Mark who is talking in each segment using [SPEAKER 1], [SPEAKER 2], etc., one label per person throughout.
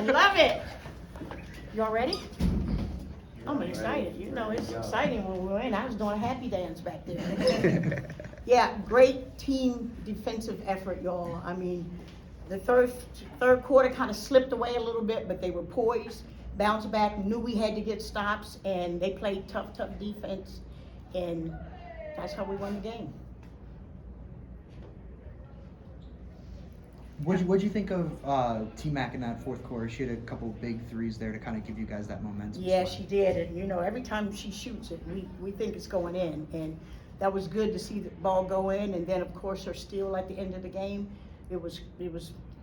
[SPEAKER 1] love it. Y'all ready? I'm excited. You know, it's exciting when we win. I was doing a happy dance back there. Yeah, great team defensive effort, y'all. I mean, the third quarter kind of slipped away a little bit, but they were poised, bounced back, knew we had to get stops, and they played tough defense, and that's how we won the game.
[SPEAKER 2] What'd you think of T-Mac in that fourth quarter? She had a couple big threes there to kind of give you guys that momentum.
[SPEAKER 1] Yeah, she did. And, you know, every time she shoots it, we think it's going in. And that was good to see the ball go in. And then, of course, her steal at the end of the game, it was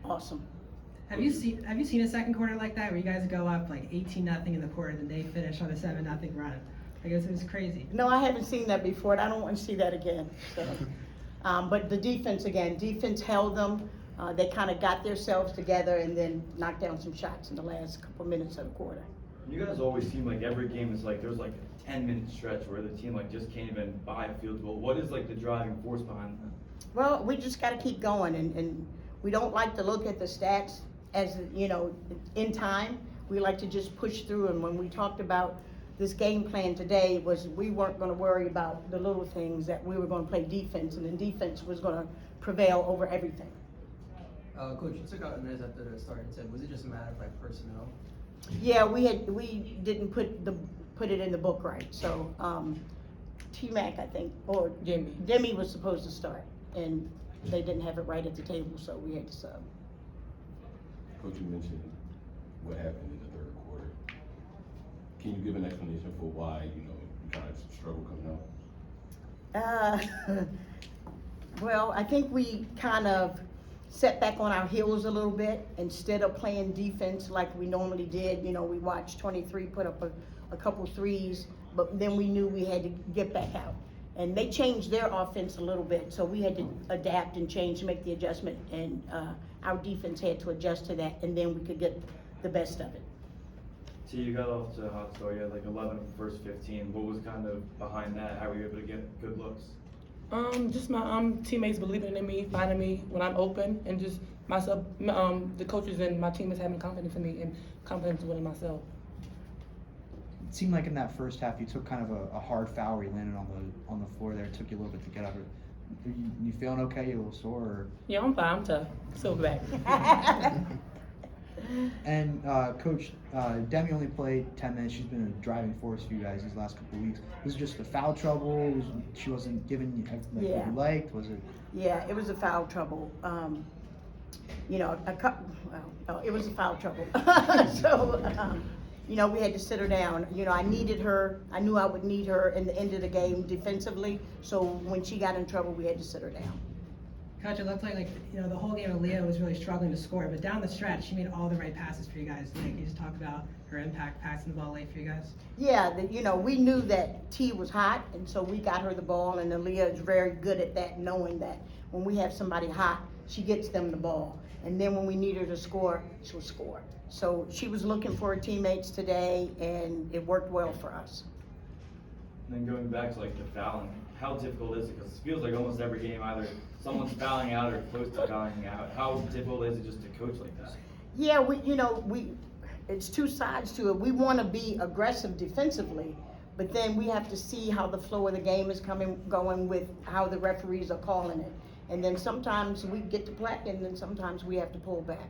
[SPEAKER 1] awesome.
[SPEAKER 3] Have you seen a second quarter like that where you guys go up like 18-0 in the quarter and then they finish on a 7-0 run? I guess it was crazy.
[SPEAKER 1] No, I haven't seen that before, and I don't want to see that again. So, but the defense held them. They kind of got themselves together and then knocked down some shots in the last couple minutes of the quarter.
[SPEAKER 4] You guys always seem like every game is like there's like a 10-minute stretch where the team like just can't even buy a field goal. What is like the driving force behind that?
[SPEAKER 1] Well, we just got to keep going, and we don't like to look at the stats as, you know, in time. We like to just push through, and when we talked about this game plan today was we weren't going to worry about the little things, that we were going to play defense, and then defense was going to prevail over everything.
[SPEAKER 5] Coach, you took out Inez after the start and said, was it just a matter of like personnel?
[SPEAKER 1] Yeah, we didn't put it in the book right. So T-Mac, I think, or Demi was supposed to start, and they didn't have it right at the table, so we had to sub.
[SPEAKER 6] Coach, you mentioned what happened in the third quarter. Can you give an explanation for why you kind of struggle coming out?
[SPEAKER 1] Well, I think we kind of set back on our heels a little bit instead of playing defense like we normally did. You know, we watched 23 put up a couple threes, but then we knew we had to get back out. And they changed their offense a little bit, so we had to adapt and change, make the adjustment, and our defense had to adjust to that, and then we could get the best of it.
[SPEAKER 4] So you got off to a hot start. You had like 11 of the first 15. What was kind of behind that? How were you able to get good looks?
[SPEAKER 7] Just my teammates believing in me, finding me when I'm open, and just myself, the coaches and my team is having confidence in me and confidence within myself.
[SPEAKER 2] It seemed like in that first half you took kind of a hard foul where you landed on the floor there. It took you a little bit to get up. You feeling okay? You a little sore? Or?
[SPEAKER 7] Yeah, I'm fine. I'm tough. Silverback.
[SPEAKER 2] And Coach, Demi only played 10 minutes. She's been a driving force for you guys these last couple of weeks. Was it just the foul trouble? She wasn't giving you what you liked? Was it?
[SPEAKER 1] Yeah, it was a foul trouble. You know, it was a foul trouble. So, you know, we had to sit her down. You know, I needed her. I knew I would need her in the end of the game defensively. So when she got in trouble, we had to sit her down.
[SPEAKER 3] Coach, it looked like you know the whole game Aaliyah was really struggling to score, but down the stretch she made all the right passes for you guys. Like you just talked about her impact passing the ball late for you guys.
[SPEAKER 1] Yeah, you know, we knew that T was hot, and so we got her the ball, and Aaliyah is very good at that, knowing that when we have somebody hot, she gets them the ball. And then when we need her to score, she'll score. So she was looking for her teammates today, and it worked well for us.
[SPEAKER 4] And then going back to like the fouling, how difficult is it? Because it feels like almost every game either someone's fouling out or close to fouling out. How difficult is it just to coach like that?
[SPEAKER 1] Yeah, it's two sides to it. We want to be aggressive defensively, but then we have to see how the flow of the game is going with how the referees are calling it. And then sometimes we get to play, and then sometimes we have to pull back.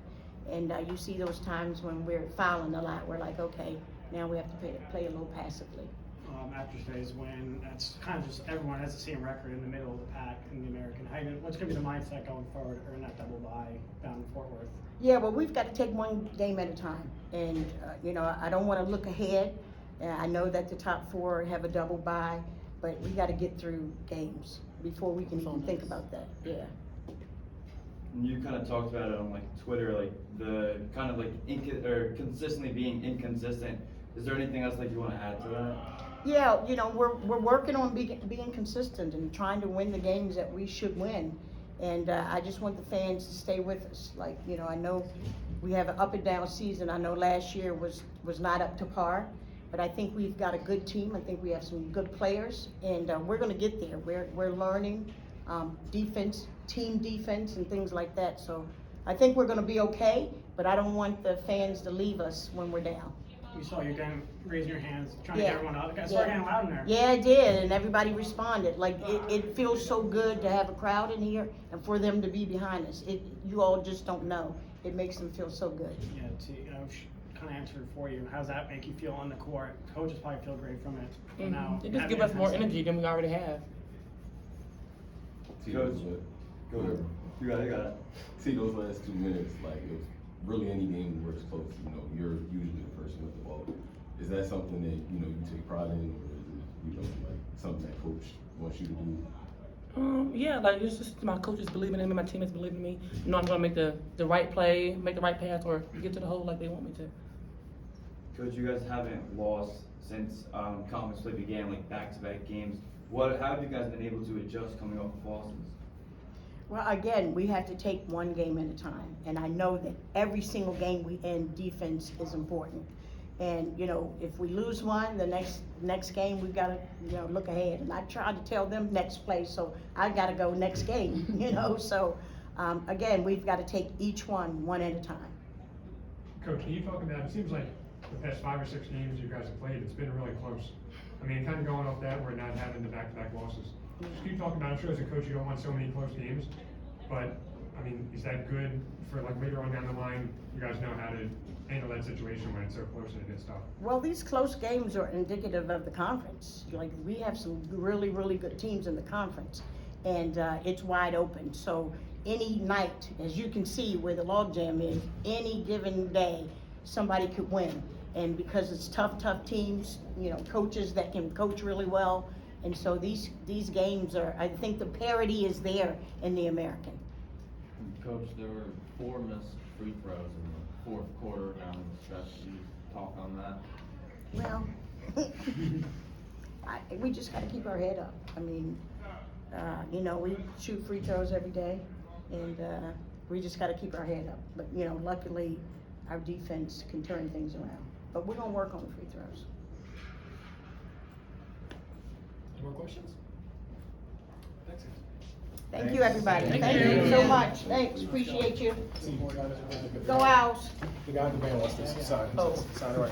[SPEAKER 1] And you see those times when we're fouling a lot, we're like, okay, now we have to play a little passively.
[SPEAKER 8] After today's win, that's kind of just everyone has the same record in the middle of the pack in the American. What's going to be the mindset going forward, earn that double bye down in Fort Worth?
[SPEAKER 1] Yeah, well, we've got to take one game at a time. And, you know, I don't want to look ahead. I know that the top four have a double bye, but we got to get through games before we can even think about that. Yeah.
[SPEAKER 4] And you kind of talked about it on like Twitter, like the kind of like consistently being inconsistent. Is there anything else like you want to add to that?
[SPEAKER 1] Yeah, you know, we're working on being consistent and trying to win the games that we should win. And I just want the fans to stay with us. Like, you know, I know we have an up and down season. I know last year was not up to par, but I think we've got a good team. I think we have some good players, and we're going to get there. We're learning defense, team defense, and things like that. So I think we're gonna be okay, but I don't want the fans to leave us when we're down.
[SPEAKER 8] We saw you again raising your hands, trying to
[SPEAKER 1] Yeah.
[SPEAKER 8] get everyone up. It got started getting loud in there.
[SPEAKER 1] Yeah, it did, and everybody responded. Like, it feels so good to have a crowd in here and for them to be behind us. You all just don't know. It makes them feel so good.
[SPEAKER 8] Yeah, kind of answered for you. How does that make you feel on the court? Coaches probably feel great from it. But now,
[SPEAKER 7] It just
[SPEAKER 8] having
[SPEAKER 7] give us more
[SPEAKER 8] intensity.
[SPEAKER 7] energy than we already have.
[SPEAKER 6] See
[SPEAKER 4] Coach,
[SPEAKER 6] those la-
[SPEAKER 4] Go ahead. You got it.
[SPEAKER 6] See those last 2 minutes, like if really any game where it's close, you know, you're usually the person with the ball. Is that something that, you know, you take pride in, or is it, you know, like something that coach wants you to do?
[SPEAKER 7] Yeah, like it's just my coaches believing in me, my teammates believing in me. You know, I'm gonna make the right play, make the right pass, or get to the hole like they want me to.
[SPEAKER 4] Coach, you guys haven't lost since conference play began, like back-to-back games. How have you guys been able to adjust coming off of losses?
[SPEAKER 1] Well, again, we have to take one game at a time, and I know that every single game we end, defense is important. And, you know, if we lose one, the next game, we've gotta, you know, look ahead. And I try to tell them next play, so I gotta go next game, you know? So, again, we've gotta take each one at a time.
[SPEAKER 9] Coach, can you talk about, it seems like the past 5 or 6 games you guys have played, it's been really close. I mean, kind of going off that, we're not having the back-to-back losses. Just keep talking about, I'm sure as a coach you don't want so many close games, but, I mean, is that good for like later on down the line, you guys know how to handle that situation when it's so close and it gets tough?
[SPEAKER 1] Well, these close games are indicative of the conference. Like, we have some really, really good teams in the conference, and it's wide open. So any night, as you can see where the logjam is, any given day, somebody could win. And because it's tough teams, you know, coaches that can coach really well. And so these games are, I think the parity is there in the American.
[SPEAKER 10] Coach, there were 4 missed free throws in the 4th quarter down the stretch. Can you talk on that?
[SPEAKER 1] Well, we just gotta keep our head up. I mean, you know, we shoot free throws every day, and we just gotta keep our head up. But, you know, luckily, our defense can turn things around. But we're gonna work on the free throws.
[SPEAKER 8] Any more questions? Thanks.
[SPEAKER 1] Thank you, everybody.
[SPEAKER 7] Thank
[SPEAKER 1] Thank
[SPEAKER 7] you.
[SPEAKER 1] you so much. Thanks, appreciate you. Go Owls.
[SPEAKER 11] The guy in the band wants to sign.
[SPEAKER 1] Oh.
[SPEAKER 11] Sign it right